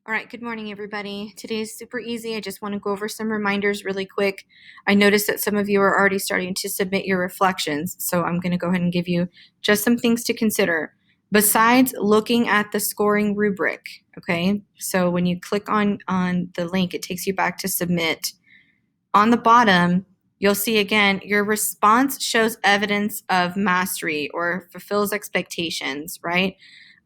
All right, good morning, everybody. Today is super easy. I just want to go over some reminders really quick. I noticed that some of you are already starting to submit your reflections, so I'm going to go ahead and give you just some things to consider. Besides looking at the scoring rubric, okay? So when you click on the link, it takes you back to submit. On the bottom, you'll see again, your response shows evidence of mastery or fulfills expectations, right?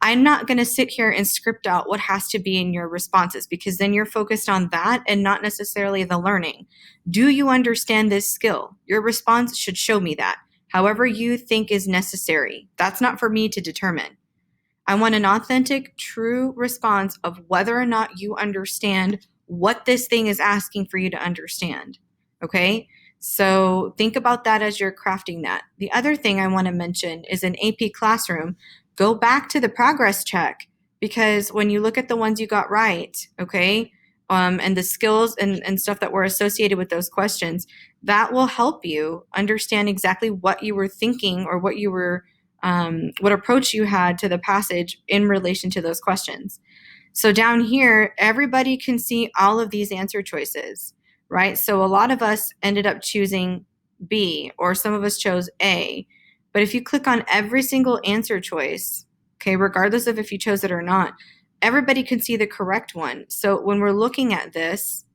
I'm not going to sit here and script out what has to be in your responses because then you're focused on that and not necessarily the learning. Do you understand this skill? Your response should show me that. However you think is necessary. That's not for me to determine. I want an authentic, true response of whether or not you understand what this thing is asking for you to understand. Okay? So think about that as you're crafting that. The other thing I want to mention is in AP Classroom, go back to the progress check because when you look at the ones you got right, okay, and the skills and stuff that were associated with those questions, that will help you understand exactly what you were thinking or what approach you had to the passage in relation to those questions. So down here, everybody can see all of these answer choices, right? So a lot of us ended up choosing B, or some of us chose A. But if you click on every single answer choice, okay, regardless of if you chose it or not, everybody can see the correct one. So when we're looking at this,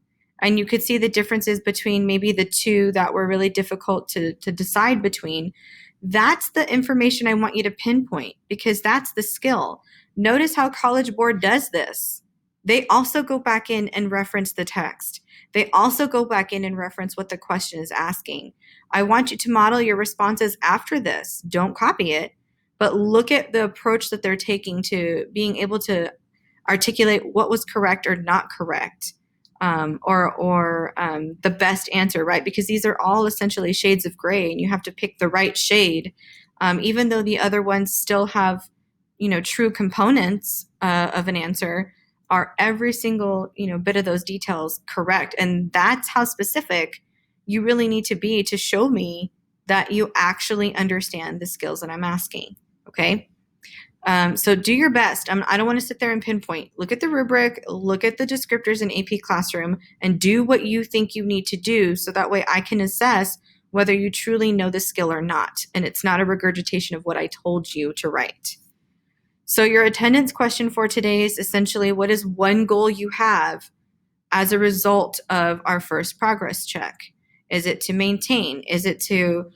and you could see the differences between maybe the two that were really difficult to decide between, that's the information I want you to pinpoint because that's the skill. Notice how College Board does this. They also go back in and reference the text. They also go back in and reference what the question is asking. I want you to model your responses after this. Don't copy it, but look at the approach that they're taking to being able to articulate what was correct or not correct, or the best answer, right? Because these are all essentially shades of gray, and you have to pick the right shade, even though the other ones still have, true components of an answer. Are every single bit of those details correct? And that's how specific you really need to be to show me that you actually understand the skills that I'm asking. Okay. So do your best. I don't want to sit there and pinpoint. Look at the rubric, look at the descriptors in AP Classroom, and do what you think you need to do so that way I can assess whether you truly know the skill or not. And it's not a regurgitation of what I told you to write. So your attendance question for today is essentially, what is one goal you have as a result of our first progress check? Is it to maintain? Is it to,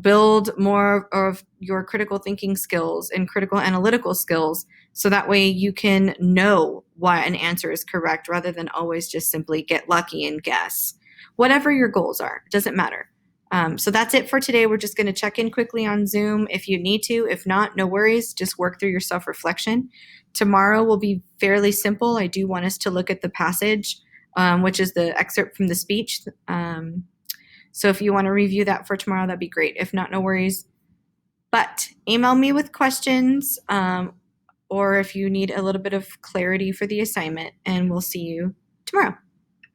build more of your critical thinking skills and critical analytical skills so that way you can know why an answer is correct rather than always just simply get lucky and guess? Whatever your goals are, doesn't matter. So that's it for today. We're just going to check in quickly on Zoom if you need to. If not, no worries. Just work through your self-reflection. Tomorrow will be fairly simple. I do want us to look at the passage, which is the excerpt from the speech. So if you want to review that for tomorrow, that'd be great. If not, no worries. But email me with questions, or if you need a little bit of clarity for the assignment, and we'll see you tomorrow.